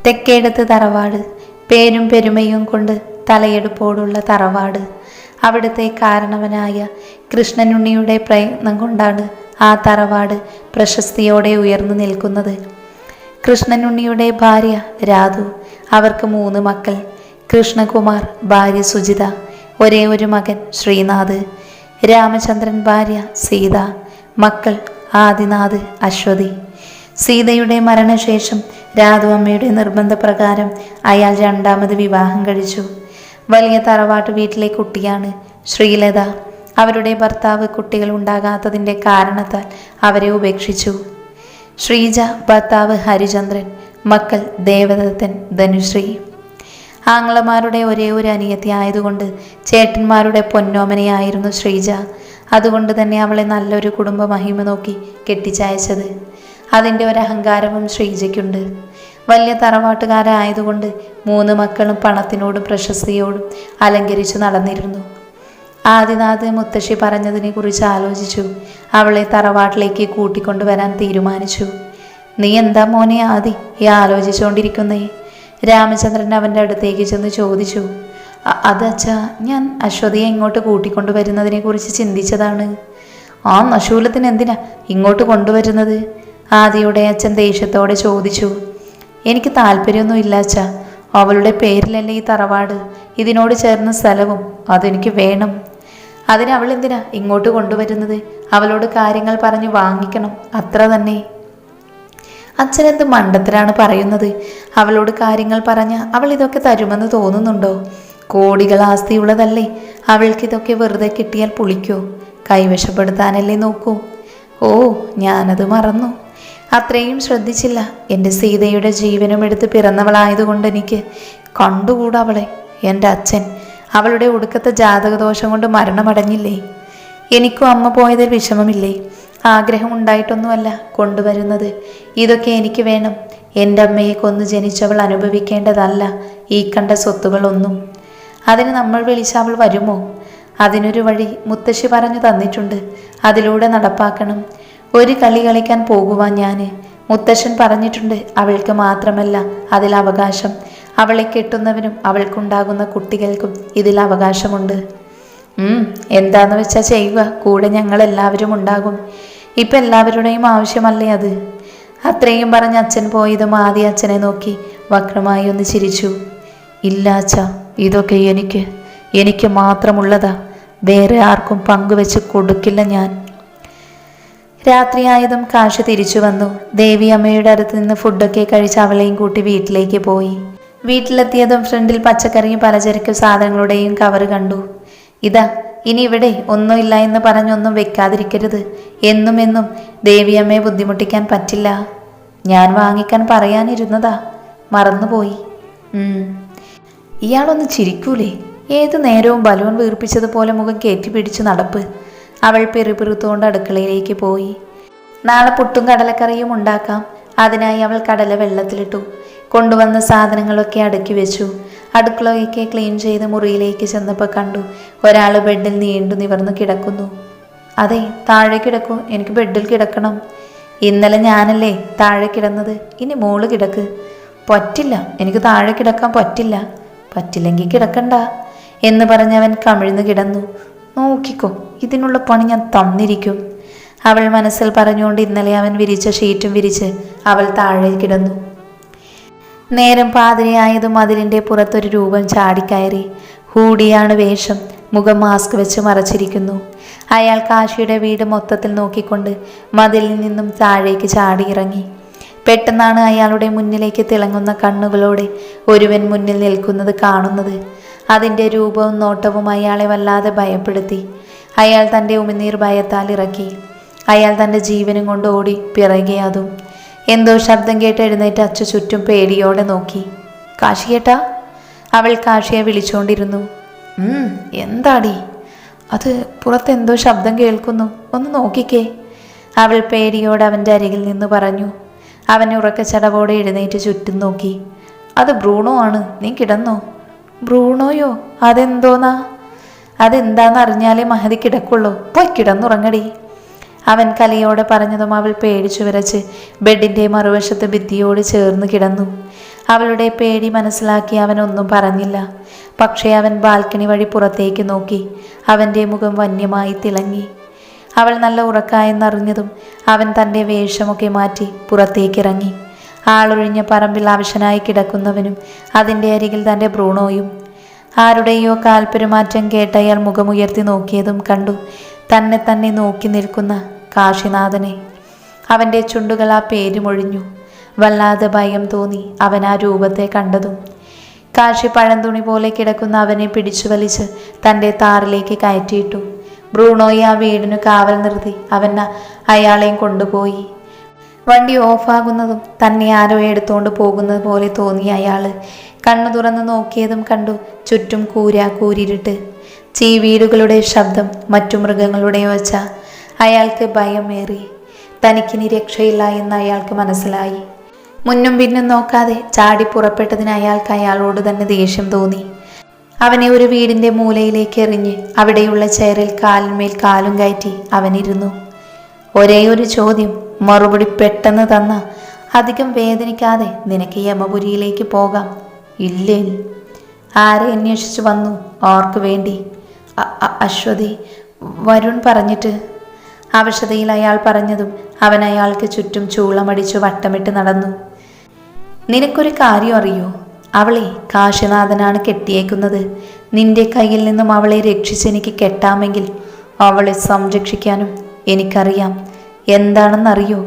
തെക്കേടത്ത് തറവാട്, പേരും പെരുമയും കൊണ്ട് തലയെടുപ്പോടുള്ള തറവാട്. അവിടുത്തെ കാരണവനായ കൃഷ്ണനുണ്ണിയുടെ പ്രയത്നം കൊണ്ടാണ് ആ തറവാട് പ്രശസ്തിയോടെ ഉയർന്നു നിൽക്കുന്നത്. കൃഷ്ണനുണ്ണിയുടെ ഭാര്യ രാധു, അവർക്ക് 3 മക്കൾ. കൃഷ്ണകുമാർ, ഭാര്യ സുജിത, ഒരേ ഒരു മകൻ ശ്രീനാഥ്. രാമചന്ദ്രൻ, ഭാര്യ സീത, മക്കൾ ആദിനാഥ്, അശ്വതി. സീതയുടെ മരണശേഷം രാധു അമ്മയുടെ നിർബന്ധപ്രകാരം അയാൾ 2ാമത് വിവാഹം കഴിച്ചു. വലിയ തറവാട്ട് വീട്ടിലെ കുട്ടിയാണ് ശ്രീലത. അവരുടെ ഭർത്താവ് കുട്ടികൾ ഉണ്ടാകാത്തതിൻ്റെ കാരണത്താൽ അവരെ ഉപേക്ഷിച്ചു. ശ്രീജ, ഭർത്താവ് ഹരിചന്ദ്രൻ, മക്കൾ ദേവദത്തൻ, ധനുശ്രീ. ആങ്ങളമാരുടെ ഒരേ ഒരു അനിയത്തി ആയതുകൊണ്ട് ചേട്ടന്മാരുടെ പൊന്നോമനയായിരുന്നു ശ്രീജ. അതുകൊണ്ട് തന്നെ അവളെ നല്ലൊരു കുടുംബ മഹിമ നോക്കി കെട്ടിച്ചയച്ചത്. അതിൻ്റെ ഒരഹങ്കാരവും ശ്രീജയ്ക്കുണ്ട്. വലിയ തറവാട്ടുകാരായതുകൊണ്ട് 3 മക്കളും പണത്തിനോടും പ്രശസ്തിയോടും അലങ്കരിച്ചു നടന്നിരുന്നു. ആദിനാഥ് മുത്തശ്ശി പറഞ്ഞതിനെ കുറിച്ച് ആലോചിച്ചു. അവളെ തറവാട്ടിലേക്ക് കൂട്ടിക്കൊണ്ടുവരാൻ തീരുമാനിച്ചു. നീ എന്താ മോനെ ആദി ഈ ആലോചിച്ചുകൊണ്ടിരിക്കുന്നേ? രാമചന്ദ്രൻ അവൻ്റെ അടുത്തേക്ക് ചെന്ന് ചോദിച്ചു. അത് അച്ഛാ, ഞാൻ അശ്വതിയെ ഇങ്ങോട്ട് കൂട്ടിക്കൊണ്ടുവരുന്നതിനെ കുറിച്ച് ചിന്തിച്ചതാണ്. ആ നശൂലത്തിന് എന്തിനാ ഇങ്ങോട്ട് കൊണ്ടുവരുന്നത്? ആദിയുടെ അച്ഛൻ ദേഷ്യത്തോടെ ചോദിച്ചു. എനിക്ക് താല്പര്യമൊന്നും ഇല്ല അച്ഛാ. അവളുടെ പേരിലല്ലേ ഈ തറവാട്, ഇതിനോട് ചേർന്ന സ്ഥലവും അതെനിക്ക് വേണം. അതിന് അവൾ എന്തിനാ ഇങ്ങോട്ട് കൊണ്ടുവരുന്നത്? അവളോട് കാര്യങ്ങൾ പറഞ്ഞ് വാങ്ങിക്കണം, അത്ര തന്നെ. അച്ഛനെന്ത് മണ്ടത്തരാണ് പറയുന്നത്? അവളോട് കാര്യങ്ങൾ പറഞ്ഞ അവൾ ഇതൊക്കെ തരുമെന്ന് തോന്നുന്നുണ്ടോ? കോടികൾ ആസ്തിയുള്ളതല്ലേ. അവൾക്കിതൊക്കെ വെറുതെ കിട്ടിയാൽ പുളിക്കോ? കൈവശപ്പെടുത്താനല്ലേ നോക്കൂ. ഓ, ഞാനത് മറന്നു, അത്രയും ശ്രദ്ധിച്ചില്ല. എൻ്റെ സീതയുടെ ജീവനും എടുത്ത് പിറന്നവളായതുകൊണ്ട് എനിക്ക് കണ്ടുകൂടാ അവളെ. എൻ്റെ അച്ഛൻ അവളുടെ ഒടുക്കത്തെ ജാതകദോഷം കൊണ്ട് മരണമടഞ്ഞില്ലേ? എനിക്കും അമ്മ പോയതിൽ വിഷമമില്ലേ? ആഗ്രഹം ഉണ്ടായിട്ടൊന്നുമല്ല കൊണ്ടുവരുന്നത്. ഇതൊക്കെ എനിക്ക് വേണം. എൻ്റെ അമ്മയെ കൊന്നു ജനിച്ചവൾ അനുഭവിക്കേണ്ടതല്ല ഈ കണ്ട സ്വത്തുകളൊന്നും. അതിന് നമ്മൾ വിളിച്ച അവൾ വരുമോ? അതിനൊരു വഴി മുത്തശ്ശി പറഞ്ഞു തന്നിട്ടുണ്ട്. അതിലൂടെ നടപ്പാക്കണം. ഒരു കളി കളിക്കാൻ പോകുവാൻ ഞാൻ. മുത്തശ്ശൻ പറഞ്ഞിട്ടുണ്ട് അവൾക്ക് മാത്രമല്ല അതിൽ അവകാശം. അവളെ കെട്ടുന്നവനും അവൾക്കുണ്ടാകുന്ന കുട്ടികൾക്കും ഇതിൽ അവകാശമുണ്ട്. എന്താന്ന് വെച്ചാൽ ചെയ്യുക. കൂടെ ഞങ്ങളെല്ലാവരും ഉണ്ടാകും. ഇപ്പം എല്ലാവരുടെയും ആവശ്യമല്ലേ അത്? അത്രയും പറഞ്ഞ് അച്ഛൻ പോയതും ആദ്യ അച്ഛനെ നോക്കി വക്രമായി ഒന്ന് ചിരിച്ചു. ഇല്ല അച്ഛാ, ഇതൊക്കെ എനിക്ക് മാത്രമുള്ളതാ. വേറെ ആർക്കും പങ്കുവെച്ച് കൊടുക്കില്ല ഞാൻ. രാത്രിയായതും കാശ് തിരിച്ചു വന്നു. ദേവി അമ്മയുടെ അടുത്ത് നിന്ന് ഫുഡൊക്കെ കഴിച്ച് അവളെയും കൂട്ടി വീട്ടിലേക്ക് പോയി. വീട്ടിലെത്തിയതും ഫ്രണ്ടിൽ പച്ചക്കറിയും പലചരക്ക് സാധനങ്ങളുടെയും കവർ കണ്ടു. ഇതാ, ഇനി ഇവിടെ ഒന്നുമില്ല എന്ന് പറഞ്ഞൊന്നും വെക്കാതിരിക്കരുത്. എന്നും ദേവിയമ്മയെ ബുദ്ധിമുട്ടിക്കാൻ പറ്റില്ല. ഞാൻ വാങ്ങിക്കാൻ പറയാനിരുന്നതാ, മറന്നുപോയി. ഇയാളൊന്ന് ചിരിക്കൂലേ? ഏതു നേരവും ബലൂൺ വീർപ്പിച്ചതുപോലെ മുഖം കയറ്റിപ്പിടിച്ച് നടപ്പ്. അവൾ പെറുപിറുത്തുകൊണ്ട് അടുക്കളയിലേക്ക് പോയി. നാളെ പുട്ടും കടലക്കറിയും ഉണ്ടാക്കാം. അതിനായി അവൾ കടല വെള്ളത്തിലിട്ടു. കൊണ്ടുവന്ന സാധനങ്ങളൊക്കെ അടുക്കി വെച്ചു. അടുക്കളയൊക്കെ ക്ലീൻ ചെയ്ത് മുറിയിലേക്ക് ചെന്നപ്പോൾ കണ്ടു ഒരാൾ ബെഡിൽ നീണ്ടു നിവർന്നു കിടക്കുന്നു. അതെ, താഴെ കിടക്കൂ, എനിക്ക് ബെഡിൽ കിടക്കണം. ഇന്നലെ ഞാനല്ലേ താഴെ കിടന്നത്, ഇനി മോള് കിടക്ക്. പറ്റില്ല, എനിക്ക് താഴെ കിടക്കാൻ പറ്റില്ല. പറ്റില്ലെങ്കിൽ കിടക്കണ്ട എന്ന് പറഞ്ഞവൻ കമിഴ്ന്നു കിടന്നു. നോക്കിക്കോ, ഇതിനുള്ള പണി ഞാൻ തന്നിരിക്കും. അവൾ മനസ്സിൽ പറഞ്ഞുകൊണ്ട് ഇന്നലെ അവൻ വിരിച്ച ഷീറ്റും വിരിച്ച് അവൾ താഴെ കിടന്നു. നേരം പാതിരയായതും അതിലിൻ്റെ പുറത്തൊരു രൂപം ചാടിക്കയറി. ഹൂഡിയാണ് വേഷം. മുഖം മാസ്ക് വെച്ച് മറച്ചിരിക്കുന്നു. അയാൾ കാശിയുടെ വീട് മൊത്തത്തിൽ നോക്കിക്കൊണ്ട് മതിലിൽ നിന്നും താഴേക്ക് ചാടിയിറങ്ങി. പെട്ടെന്നാണ് അയാളുടെ മുന്നിലേക്ക് തിളങ്ങുന്ന കണ്ണുകളോടെ ഒരുവൻ മുന്നിൽ നിൽക്കുന്നത് കാണുന്നത്. അതിൻ്റെ രൂപവും നോട്ടവും അയാളെ വല്ലാതെ ഭയപ്പെടുത്തി. അയാൾ തൻ്റെ ഉമിനീർ ഭയത്താൽ ഇറക്കി. അയാൾ തൻ്റെ ജീവനും കൊണ്ട് ഓടി പിറകെ അതും. എന്തോ ശബ്ദം കേട്ട് എഴുന്നേറ്റ് അച്ചു ചുറ്റും പേടിയോടെ നോക്കി. കാശിയേട്ടാ, അവൾ കാശിയെ വിളിച്ചുകൊണ്ടിരുന്നു. എന്താടി? അത് പുറത്തെന്തോ ശബ്ദം കേൾക്കുന്നു, ഒന്ന് നോക്കിക്കേ. അവൾ പേടിയോടെ അവൻ്റെ അരികിൽ നിന്ന് പറഞ്ഞു. അവൻ ഉറക്കച്ചടവോടെ എഴുന്നേറ്റ് ചുറ്റും നോക്കി. അത് ബ്രൂണോ ആണ്, നീ കിടന്നോ? ബ്രൂണോയോ? അതെന്തോന്നാ? അതെന്താണെന്നറിഞ്ഞാലേ മഹതി കിടക്കുള്ളൂ. പോയി കിടന്നുറങ്ങടി. അവൻ കലിയോടെ പറഞ്ഞതും അവൾ പേടിച്ചു വിറച്ച് ബെഡിൻ്റെ മറുവശത്ത് ഭിത്തിയോട് ചേർന്ന് കിടന്നു. അവളുടെ പേടി മനസ്സിലാക്കി അവനൊന്നും പറഞ്ഞില്ല. പക്ഷേ അവൻ ബാൽക്കണി വഴി പുറത്തേക്ക് നോക്കി. അവൻ്റെ മുഖം വന്യമായി തിളങ്ങി. അവൾ നല്ല ഉറക്കായെന്നറിഞ്ഞതും അവൻ തൻ്റെ വേഷമൊക്കെ മാറ്റി പുറത്തേക്കിറങ്ങി. ആളൊഴിഞ്ഞ പറമ്പിൽ അവശനായി കിടക്കുന്നവനും അതിൻ്റെ അരികിൽ തൻ്റെ ബ്രൂണോയും. ആരുടെയോ കാൽപെരുമാറ്റം കേട്ട് അയാൾ മുഖമുയർത്തി നോക്കിയതും കണ്ടു തന്നെ തന്നെ നോക്കി നിൽക്കുന്ന കാശിനാഥനെ. അവൻ്റെ ചുണ്ടുകൾ ആ പേരുമൊഴിഞ്ഞു. വല്ലാതെ ഭയം തോന്നി അവൻ ആ രൂപത്തെ കണ്ടതും. കാശി പഴന്തുണി പോലെ കിടക്കുന്ന അവനെ പിടിച്ചു വലിച്ച് തൻ്റെ താറിലേക്ക് കയറ്റിയിട്ടു. ബ്രൂണോയെ ആ വീടിനു കാവൽ നിർത്തി അവൻ അയാളെയും കൊണ്ടുപോയി. വണ്ടി ഓഫാകുന്നതും തന്നെ ആരോ എടുത്തോണ്ട് പോകുന്നത് പോലെ തോന്നി അയാൾ. കണ്ണു തുറന്ന് നോക്കിയതും കണ്ടു ചുറ്റും കൂരിരുട്ട്, ചീവീടുകളുടെ ശബ്ദം, മറ്റു മൃഗങ്ങളുടെ ഒച്ച. അയാൾക്ക് ഭയമേറി. തനിക്കിനി രക്ഷയില്ല എന്ന് അയാൾക്ക് മനസ്സിലായി. മുന്നും പിന്നും നോക്കാതെ ചാടി പുറപ്പെട്ടതിന് അയാളോട് തന്നെ ദേഷ്യം തോന്നി. അവനെ ഒരു വീടിൻ്റെ മൂലയിലേക്ക് എറിഞ്ഞ് അവിടെയുള്ള ചെയറിൽ കാലിന്മേൽ കാലും കയറ്റി അവനിരുന്നു. ഒരേ ഒരു ചോദ്യം, മറുപടി പെട്ടെന്ന് തന്ന. അധികം വേദനിക്കാതെ നിനക്ക് യമപുരിയിലേക്ക് പോകാം. ഇല്ലേ? ആരെ അന്വേഷിച്ചു വന്നു? ആർക്ക് വേണ്ടി? അശ്വതി, വരുൺ പറഞ്ഞിട്ട്. അവശതയിൽ അയാൾ പറഞ്ഞതും അവൻ അയാൾക്ക് ചുറ്റും ചൂളമടിച്ചു വട്ടമിട്ട് നടന്നു. നിനക്കൊരു കാര്യം അറിയോ? അവളെ കാശിനാഥനാണ് കെട്ടിയേക്കുന്നത്. നിന്റെ കയ്യിൽ നിന്നും അവളെ രക്ഷിച്ചെനിക്ക് കെട്ടാമെങ്കിൽ അവളെ സംരക്ഷിക്കാനും എനിക്കറിയാം. എന്താണെന്നറിയോ?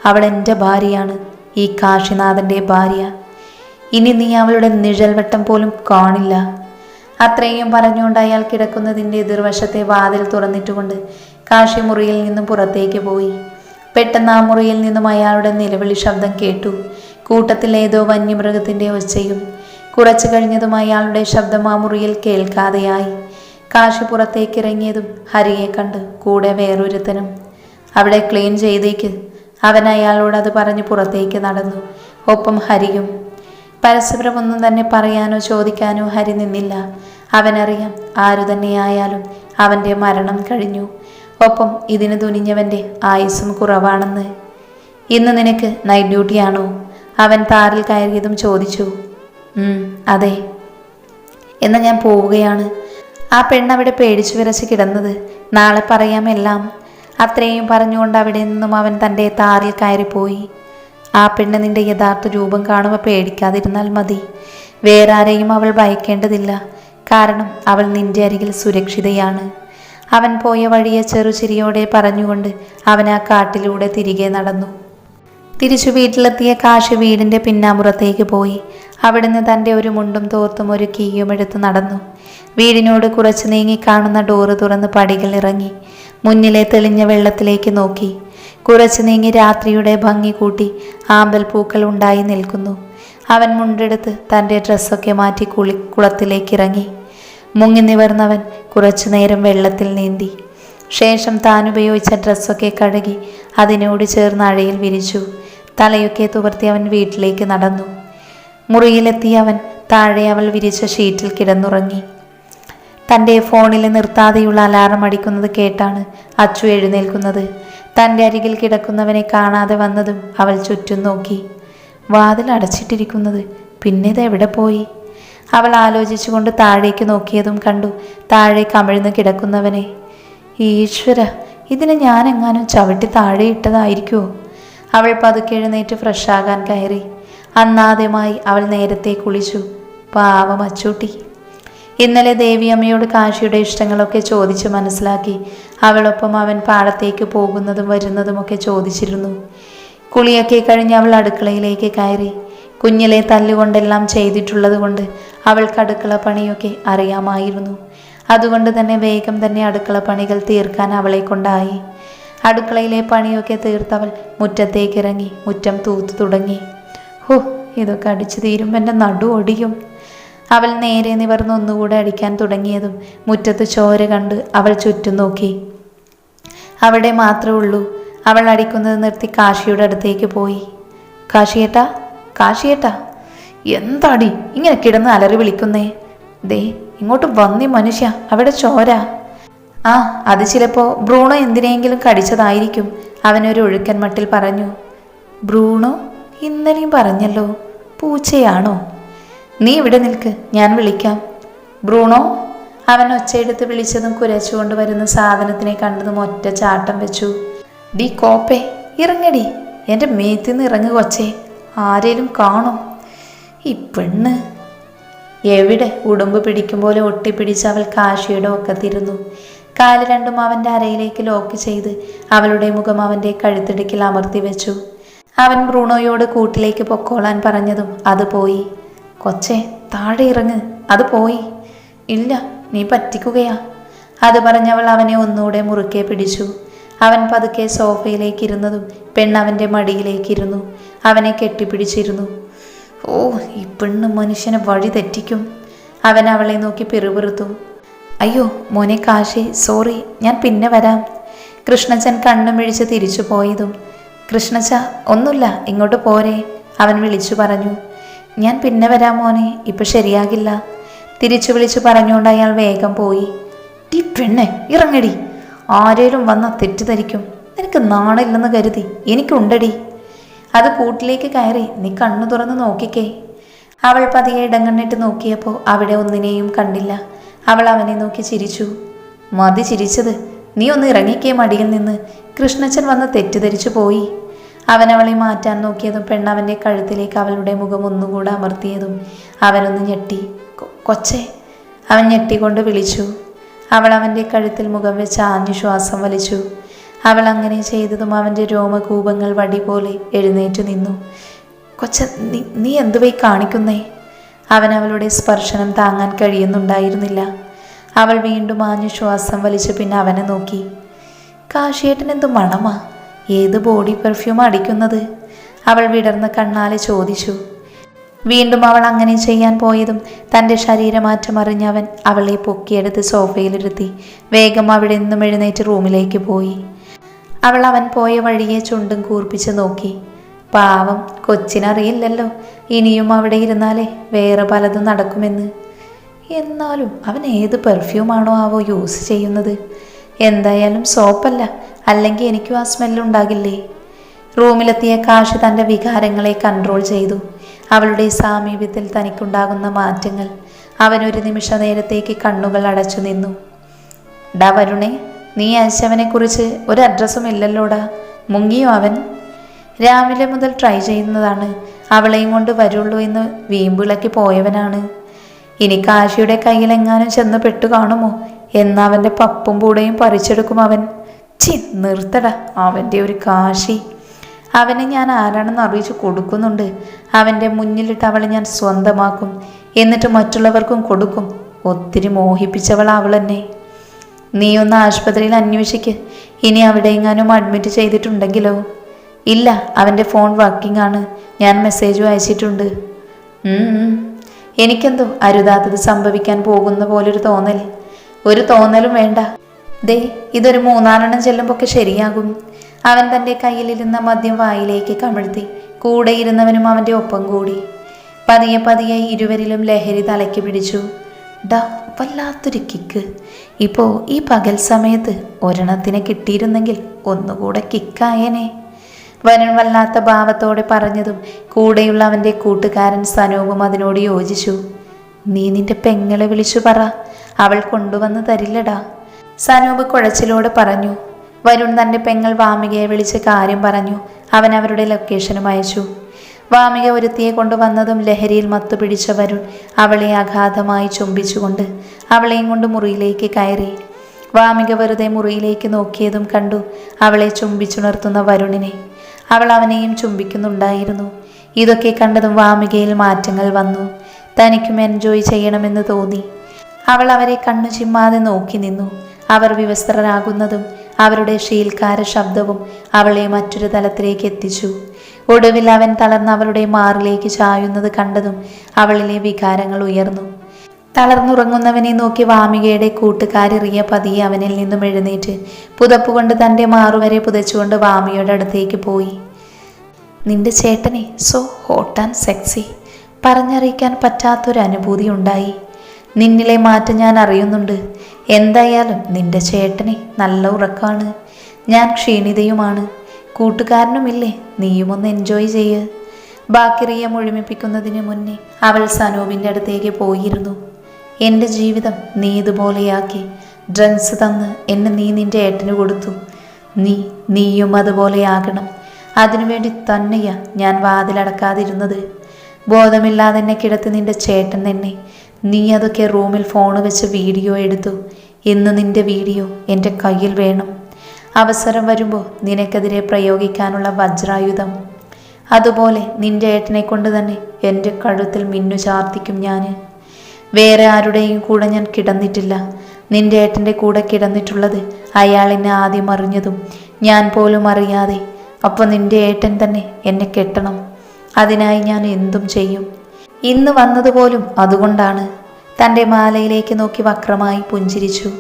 അവൾ എൻ്റെ ഭാര്യയാണ്, ഈ കാശിനാഥൻ്റെ ഭാര്യ. ഇനി നീ അവളുടെ നിഴൽവട്ടം പോലും കാണില്ല. അത്രയും പറഞ്ഞുകൊണ്ട് അയാൾ കിടക്കുന്നതിൻ്റെ എതിർവശത്തെ വാതിൽ തുറന്നിട്ടുകൊണ്ട് കാശി മുറിയിൽ നിന്നും പുറത്തേക്ക് പോയി. പെട്ടെന്ന് ആ മുറിയിൽ നിന്നും അയാളുടെ നിലവിളി ശബ്ദം കേട്ടു. കൂട്ടത്തിൽ ഏതോ വന്യമൃഗത്തിൻ്റെ ഒച്ചയും. കുറച്ചു കഴിഞ്ഞതും അയാളുടെ ശബ്ദം ആ മുറിയിൽ കേൾക്കാതെയായി. കാശി പുറത്തേക്കിറങ്ങിയതും ഹരിയെ കണ്ട് കൂടെ വേറൊരുത്തനും. അവിടെ ക്ലീൻ ചെയ്തേക്ക്. അവൻ അയാളോട് അത് പറഞ്ഞ് പുറത്തേക്ക് നടന്നു. ഒപ്പം ഹരിയും. പരസ്പരം ഒന്നും തന്നെ പറയാനോ ചോദിക്കാനോ ഹരി നിന്നില്ല. അവനറിയാം ആരു തന്നെയായാലും അവൻ്റെ മരണം കഴിഞ്ഞു. ഒപ്പം ഇതിന് തുനിഞ്ഞവൻ്റെ ആയുസ്സും കുറവാണെന്ന്. ഇന്ന് നിനക്ക് നൈറ്റ് ഡ്യൂട്ടിയാണോ? അവൻ താറിൽ കയറിയതും ചോദിച്ചു. അതെ. എന്നാൽ ഞാൻ പോവുകയാണ്. ആ പെണ്ണവിടെ പേടിച്ചു വിറച്ച് കിടന്നത്. നാളെ പറയാം എല്ലാം. അത്രയും പറഞ്ഞുകൊണ്ട് അവിടെ നിന്നും അവൻ തൻ്റെ താറിൽ കയറിപ്പോയി. ആ പെണ്ണ് നിന്റെ യഥാർത്ഥ രൂപം കാണുമ്പോൾ പേടിക്കാതിരുന്നാൽ മതി. വേറെ ആരെയും അവൾ ഭയക്കേണ്ടതില്ല. കാരണം അവൾ നിന്റെ അരികിൽ സുരക്ഷിതയാണ്. അവൻ പോയ വഴിയെ ചെറുചിരിയോടെ പറഞ്ഞുകൊണ്ട് അവൻ ആ കാട്ടിലൂടെ തിരികെ നടന്നു. തിരിച്ചു വീട്ടിലെത്തിയ കാശി വീടിൻ്റെ പിന്നാമ്പുറത്തേക്ക് പോയി. അവിടുന്ന് തൻ്റെ ഒരു മുണ്ടും തോർത്തും ഒരു കീയും എടുത്ത് നടന്നു. വീടിനോട് കുറച്ച് നീങ്ങി കാണുന്ന ഡോറ് തുറന്ന് പടികൾ ഇറങ്ങി. മുന്നിലെ തെളിഞ്ഞ വെള്ളത്തിലേക്ക് നോക്കി. കുറച്ച് നീങ്ങി രാത്രിയുടെ ഭംഗി കൂട്ടി ആമ്പൽ പൂക്കൾ ഉണ്ടായി നിൽക്കുന്നു. അവൻ മുണ്ടെടുത്ത് തൻ്റെ ഡ്രസ്സൊക്കെ മാറ്റി കുളത്തിലേക്ക് ഇറങ്ങി. മുങ്ങി നിവർന്നവൻ കുറച്ചു നേരം വെള്ളത്തിൽ നീന്തി. ശേഷം താൻ ഉപയോഗിച്ച ഡ്രസ്സൊക്കെ കഴുകി അതിനോട് ചേർന്ന് അഴയിൽ വിരിച്ചു. തലയൊക്കെ തുവർത്തി അവൻ വീട്ടിലേക്ക് നടന്നു. മുറിയിലെത്തിയ അവൻ താഴെ അവൾ വിരിച്ച ഷീറ്റിൽ കിടന്നുറങ്ങി. തൻ്റെ ഫോണിൽ നിർത്താതെയുള്ള അലാറം അടിക്കുന്നത് കേട്ടാണ് അച്ചു എഴുന്നേൽക്കുന്നത്. തൻ്റെ അരികിൽ കിടക്കുന്നവനെ കാണാതെ വന്നതും അവൾ ചുറ്റും നോക്കി. വാതിൽ അടച്ചിട്ടിരിക്കുന്നത്, പിന്നെ ഇത് എവിടെ പോയി? അവൾ ആലോചിച്ചുകൊണ്ട് താഴേക്ക് നോക്കിയതും കണ്ടു താഴെ കമിഴ്ന്ന് കിടക്കുന്നവനെ. ഈശ്വര, ഇതിനെ ഞാനെങ്ങാനും ചവിട്ടി താഴെ ഇട്ടതായിരിക്കുമോ? അവൾ പതുക്കെ എഴുന്നേറ്റ് ഫ്രഷാകാൻ കയറി. അന്നാദ്യമായി അവൾ നേരത്തെ കുളിച്ചു. പാവം അച്ചൂട്ടി. ഇന്നലെ ദേവിയമ്മയോട് കാശിയുടെ ഇഷ്ടങ്ങളൊക്കെ ചോദിച്ച് മനസ്സിലാക്കി. അവളൊപ്പം അവൻ പാടത്തേക്ക് പോകുന്നതും വരുന്നതുമൊക്കെ ചോദിച്ചിരുന്നു. കുളിയൊക്കെ കഴിഞ്ഞ് അവൾ അടുക്കളയിലേക്ക് കയറി. കുഞ്ഞിലെ തല്ലുകൊണ്ടെല്ലാം ചെയ്തിട്ടുള്ളത് കൊണ്ട് അവൾക്ക് അടുക്കള പണിയൊക്കെ അറിയാമായിരുന്നു. അതുകൊണ്ട് തന്നെ വേഗം തന്നെ അടുക്കള പണികൾ തീർക്കാൻ അവളെ കൊണ്ടായി. അടുക്കളയിലെ പണിയൊക്കെ തീർത്തവൾ മുറ്റത്തേക്കിറങ്ങി മുറ്റം തൂത്തു തുടങ്ങി. ഹോ, ഇതൊക്കെ അടിച്ചു തീരുമ്പോൾ എൻ്റെ നടു ഒടിയും. അവൾ നേരെ നിവർന്ന് ഒന്നുകൂടെ അടിക്കാൻ തുടങ്ങിയതും മുറ്റത്ത് ചോര കണ്ട് അവൾ ചുറ്റും നോക്കി. അവിടെ മാത്രമേ ഉള്ളൂ. അവൾ അടിക്കുന്നത് നിർത്തി കാശിയുടെ അടുത്തേക്ക് പോയി. കാശിയേട്ടാ, കാശിയേട്ടാ, എന്താടി ഇങ്ങനെ കിടന്ന് അലറി വിളിക്കുന്നേ? ദേ ഇങ്ങോട്ട് വന്നി മനുഷ്യ, അവിടെ ചോര. ആ, അത് ചിലപ്പോൾ ബ്രൂണോ എന്തിനെങ്കിലും കടിച്ചതായിരിക്കും, അവനൊരു ഒഴുക്കൻ മട്ടിൽ പറഞ്ഞു. ബ്രൂണോ? ഇന്നലെയും പറഞ്ഞല്ലോ. പൂച്ചയാണോ? നീ ഇവിടെ നിൽക്ക്, ഞാൻ വിളിക്കാം. ബ്രൂണോ. അവൻ ഒച്ചയെടുത്ത് വിളിച്ചതും കുരച്ചുകൊണ്ട് വരുന്ന സാധനത്തിനെ കണ്ടതും ഒറ്റ ചാട്ടം വെച്ചു. ഡി കോപ്പേ, ഇറങ്ങടി, എൻ്റെ മേത്തിന്ന് ഇറങ്ങു കൊച്ചേ, ആരേലും കാണും. ഈ പെണ്ണ് എവിടെ? ഉടുമ്പ് പിടിക്കും പോലെ ഒട്ടിപ്പിടിച്ച് അവൾ കാശിയുടെ ഒക്കത്തിരുന്നു. കാല് രണ്ടും അവൻ്റെ അരയിലേക്ക് ലോക്ക് ചെയ്ത് അവളുടെ മുഖം അവൻ്റെ കഴുത്തിടുക്കിൽ അമർത്തി വെച്ചു. അവൻ ബ്രൂണോയോട് കൂട്ടിലേക്ക് പൊക്കോളാൻ പറഞ്ഞതും അത് പോയി. കൊച്ചേ, താഴെ ഇറങ്ങ്, അത് പോയി. ഇല്ല, നീ പറ്റിക്കുകയാ. അത് പറഞ്ഞവൾ അവനെ ഒന്നുകൂടെ മുറുക്കെ പിടിച്ചു. അവൻ പതുക്കെ സോഫയിലേക്ക് ഇരുന്നതും പെണ്ണവൻ്റെ മടിയിലേക്കിരുന്നു. അവനെ കെട്ടിപ്പിടിച്ചിരുന്നു. ഓ, ഈ പെണ്ണ് മനുഷ്യനെ വഴി തെറ്റിക്കും. അവൻ അവളെ നോക്കി പിറുപിറുത്തു. അയ്യോ മോനെ കാശി, സോറി, ഞാൻ പിന്നെ വരാം. കൃഷ്ണച്ചൻ കണ്ണും മിഴിച്ച് തിരിച്ചു പോയതും കൃഷ്ണച്ച, ഒന്നുമില്ല, ഇങ്ങോട്ട് പോരെ, അവൻ വിളിച്ചു പറഞ്ഞു. ഞാൻ പിന്നെ വരാം മോനെ, ഇപ്പം ശരിയാകില്ല, തിരിച്ചു വിളിച്ചു പറഞ്ഞുകൊണ്ട് അയാൾ വേഗം പോയി. ഈ പെണ്ണെ, ഇറങ്ങടി, ആരേലും വന്ന തെറ്റിദ്ധരിക്കും. നിനക്ക് നാണില്ലെന്ന് കരുതി എനിക്കുണ്ടടി. അത് കൂട്ടിലേക്ക് കയറി, നീ കണ്ണു തുറന്ന് നോക്കിക്കേ. അവൾ പതിയെ ഇടങ്ങണ്ണിട്ട് നോക്കിയപ്പോൾ അവിടെ ഒന്നിനെയും കണ്ടില്ല. അവൾ അവനെ നോക്കി ചിരിച്ചു. മതി ചിരിച്ചത്, നീ ഒന്ന് ഇറങ്ങിക്കേ മടിയിൽ നിന്ന്, കൃഷ്ണച്ചൻ വന്ന് തെറ്റിദ്ധരിച്ചു പോയി. അവൻ അവളെ മാറ്റാൻ നോക്കിയതും പെണ്ണവൻ്റെ കഴുത്തിലേക്ക് അവളുടെ മുഖം ഒന്നുകൂടെ അമർത്തിയതും അവനൊന്ന് ഞെട്ടി. കൊച്ചേ, അവൻ ഞെട്ടിക്കൊണ്ട് വിളിച്ചു. അവൾ അവൻ്റെ കഴുത്തിൽ മുഖം വെച്ച് ആഞ്ഞു ശ്വാസം വലിച്ചു. അവൾ അങ്ങനെ ചെയ്തതും അവൻ്റെ രോമകൂപങ്ങൾ വടി പോലെ എഴുന്നേറ്റ് നിന്നു. കൊച്ച, നീ എന്തുവൈ കാണിക്കുന്നേ? അവൻ അവളുടെ സ്പർശനം താങ്ങാൻ കഴിയുന്നുണ്ടായിരുന്നില്ല. അവൾ വീണ്ടും ആഞ്ഞു ശ്വാസം വലിച്ചു പിന്നെ അവനെ നോക്കി. കാശിയേട്ടൻ എന്തു മണമാ, ഏത് ബോഡി പെർഫ്യൂം അടിക്കുന്നത്? അവൾ വിടർന്ന കണ്ണാലെ ചോദിച്ചു. വീണ്ടും അവൾ അങ്ങനെ ചെയ്യാൻ പോയതും തൻ്റെ ശരീരമാറ്റം അറിഞ്ഞവൻ അവളെ പൊക്കിയെടുത്ത് സോഫയിലിരുത്തി വേഗം അവിടെ നിന്നും എഴുന്നേറ്റ് റൂമിലേക്ക് പോയി. അവൾ അവൻ പോയ വഴിയെ ചുണ്ടും കൂർപ്പിച്ച് നോക്കി. പാവം, കൊച്ചിനറിയില്ലല്ലോ ഇനിയും അവിടെ ഇരുന്നാലേ വേറെ പലതും നടക്കുമെന്ന്. എന്നാലും അവൻ ഏത് പെർഫ്യൂമാണോ ആവോ യൂസ് ചെയ്യുന്നത്? എന്തായാലും സോപ്പല്ല, അല്ലെങ്കിൽ എനിക്കും ആ സ്മെല്ലുണ്ടാകില്ലേ? റൂമിലെത്തിയ കാശി തൻ്റെ വികാരങ്ങളെ കൺട്രോൾ ചെയ്തു. അവളുടെ സാമീപ്യത്തിൽ തനിക്കുണ്ടാകുന്ന മാറ്റങ്ങൾ. അവനൊരു നിമിഷ നേരത്തേക്ക് കണ്ണുകൾ അടച്ചു നിന്നു. ഡാ വരുണേ, നീ അയച്ചവനെക്കുറിച്ച് ഒരു അഡ്രസ്സും ഇല്ലല്ലോടാ, മുങ്ങിയോ അവൻ? രാവിലെ മുതൽ ട്രൈ ചെയ്യുന്നതാണ്, അവളെയും കൊണ്ട് വരുള്ളൂ എന്ന് വീമ്പിളക്കി പോയവനാണ്. ഇനി കാശിയുടെ കയ്യിലെങ്ങാനും ചെന്ന് പെട്ടു കാണുമോ എന്നവൻ്റെ പപ്പും പൂടയും പറിച്ചെടുക്കും അവൻ. നിർത്തടാ, അവൻ്റെ ഒരു കാശി. അവനെ ഞാൻ ആരാണെന്ന് അറിയിച്ചു കൊടുക്കുന്നുണ്ട്. അവൻ്റെ മുന്നിലിട്ട് അവളെ ഞാൻ സ്വന്തമാക്കും, എന്നിട്ട് മറ്റുള്ളവർക്കും കൊടുക്കും. ഒത്തിരി മോഹിപ്പിച്ചവൾ അവൾ തന്നെ. നീ ഒന്ന് ആശുപത്രിയിൽ അന്വേഷിക്ക്, ഇനി അവിടെ എങ്ങാനും അഡ്മിറ്റ് ചെയ്തിട്ടുണ്ടെങ്കിലോ? ഇല്ല, അവൻ്റെ ഫോൺ വർക്കിംഗ് ആണ്, ഞാൻ മെസ്സേജും അയച്ചിട്ടുണ്ട്. എനിക്കെന്തോ അരുതാത്തത് സംഭവിക്കാൻ പോകുന്ന പോലൊരു തോന്നൽ. ഒരു തോന്നലും വേണ്ട, ദേ ഇതൊരു 3-4 ചെല്ലുമ്പോൾ ശരിയാകും. അവൻ തൻ്റെ കയ്യിലിരുന്ന മദ്യം വായിലേക്ക് കമിഴ്ത്തി. കൂടെ ഇരുന്നവനും അവൻ്റെ ഒപ്പം കൂടി. പതിയെ പതിയെ ഇരുവരിലും ലഹരി തലയ്ക്ക് പിടിച്ചു. ഡാ, വല്ലാത്തൊരു കിക്ക്. ഇപ്പോൾ ഈ പകൽ സമയത്ത് ഒരെണ്ണത്തിനെ കിട്ടിയിരുന്നെങ്കിൽ ഒന്നുകൂടെ കിക്കായേനെ. വരുൺ വല്ലാത്ത ഭാവത്തോടെ പറഞ്ഞതും കൂടെയുള്ള അവൻ്റെ കൂട്ടുകാരൻ സനൂപും അതിനോട് യോജിച്ചു. നീ നിന്റെ പെങ്ങളെ വിളിച്ചു പറ, അവൾ കൊണ്ടുവന്ന് തരില്ലടാ, സനൂപ് കുഴച്ചിലോട് പറഞ്ഞു. വരുൺ തൻ്റെ പെങ്ങൾ വാമികയെ വിളിച്ച് കാര്യം പറഞ്ഞു. അവൻ അവരുടെ ലൊക്കേഷനും അയച്ചു. വാമിക ഒരുത്തിയെ കൊണ്ടുവന്നതും ലഹരിയിൽ മത്തുപിടിച്ച വരുൺ അവളെ അഗാധമായി ചുംബിച്ചുകൊണ്ട് അവളെയും കൊണ്ട് മുറിയിലേക്ക് കയറി. വാമിക വെറുതെ മുറിയിലേക്ക് നോക്കിയതും കണ്ടു അവളെ ചുംബിച്ചുണർത്തുന്ന വരുണിനെ. അവൾ അവനെയും ചുംബിക്കുന്നുണ്ടായിരുന്നു. ഇതൊക്കെ കണ്ടതും വാമികയിൽ മാറ്റങ്ങൾ വന്നു. തനിക്കും എൻജോയ് ചെയ്യണമെന്ന് തോന്നി. അവൾ അവരെ കണ്ണു ചിമ്മാതെ നോക്കി നിന്നു. അവർ വിവസ്ത്രരാകുന്നതും അവരുടെ ഷീൽക്കാര ശബ്ദവും അവളെ മറ്റൊരു തലത്തിലേക്ക് എത്തിച്ചു. ഒടുവിൽ അവൻ തളർന്ന് അവളുടെ മാറിലേക്ക് ചായുന്നത് കണ്ടതും അവളിലെ വികാരങ്ങൾ ഉയർന്നു. തളർന്നുറങ്ങുന്നവനെ നോക്കി വാമികയുടെ കൂട്ടുകാരിറിയ പതിയെ അവനിൽ നിന്നും എഴുന്നേറ്റ് പുതപ്പുകൊണ്ട് തൻ്റെ മാറുവരെ പുതച്ചുകൊണ്ട് വാമികയുടെ അടുത്തേക്ക് പോയി. നിന്റെ ചേട്ടനെ സോ ഹോട്ട് ആൻഡ് സെക്സി, പറഞ്ഞറിയിക്കാൻ പറ്റാത്തൊരനുഭൂതി ഉണ്ടായി. നിന്നിലെ മാറ്റം ഞാൻ അറിയുന്നുണ്ട്. എന്തായാലും നിന്റെ ചേട്ടനെ നല്ല ഉറക്കമാണ്, ഞാൻ ക്ഷീണിതയുമാണ്. കൂട്ടുകാരനുമില്ലേ, നീയുമൊന്ന് എൻജോയ് ചെയ്യ്. ബാക്കിറിയെ മുഴുമിപ്പിക്കുന്നതിന് മുന്നേ അവൾ സനൂപിൻ്റെ അടുത്തേക്ക് പോയിരുന്നു. എൻ്റെ ജീവിതം നീ ഇതുപോലെയാക്കി. ഡ്രങ്ക്സ് തന്ന് എന്നെ നീ നിൻ്റെ ഏട്ടന് കൊടുത്തു. നീയും അതുപോലെയാകണം. അതിനുവേണ്ടി തന്നെയാ ഞാൻ വാതിലടക്കാതിരുന്നത്. ബോധമില്ലാതെ എന്നെ കിടത്തി നിൻ്റെ ചേട്ടൻ തന്നെ. നീ അതൊക്കെ റൂമിൽ ഫോൺ വെച്ച് വീഡിയോ എടുത്തു. ഇന്ന് നിൻ്റെ വീഡിയോ എൻ്റെ കയ്യിൽ വേണം. അവസരം വരുമ്പോൾ നിനക്കെതിരെ പ്രയോഗിക്കാനുള്ള വജ്രായുധം. അതുപോലെ നിൻ്റെ ഏട്ടനെ കൊണ്ട് തന്നെ എൻ്റെ കഴുത്തിൽ മിന്നു ചാർത്തിക്കും ഞാൻ. വേറെ ആരുടെയും കൂടെ ഞാൻ കിടന്നിട്ടില്ല. നിൻ്റെ ഏട്ടൻ്റെ കൂടെ കിടന്നിട്ടുള്ളത് അയാൾ എന്നെ ആദ്യം അറിഞ്ഞതും ഞാൻ പോലും അറിയാതെ. അപ്പോൾ നിൻ്റെ ഏട്ടൻ തന്നെ എന്നെ കെട്ടണം. അതിനായി ഞാൻ എന്തും ചെയ്യും. ഇന്ന് വന്നതുപോലും അതുകൊണ്ടാണ്. തൻ്റെ മാലയിലേക്ക് നോക്കി വക്രമായി പുഞ്ചിരിച്ചു.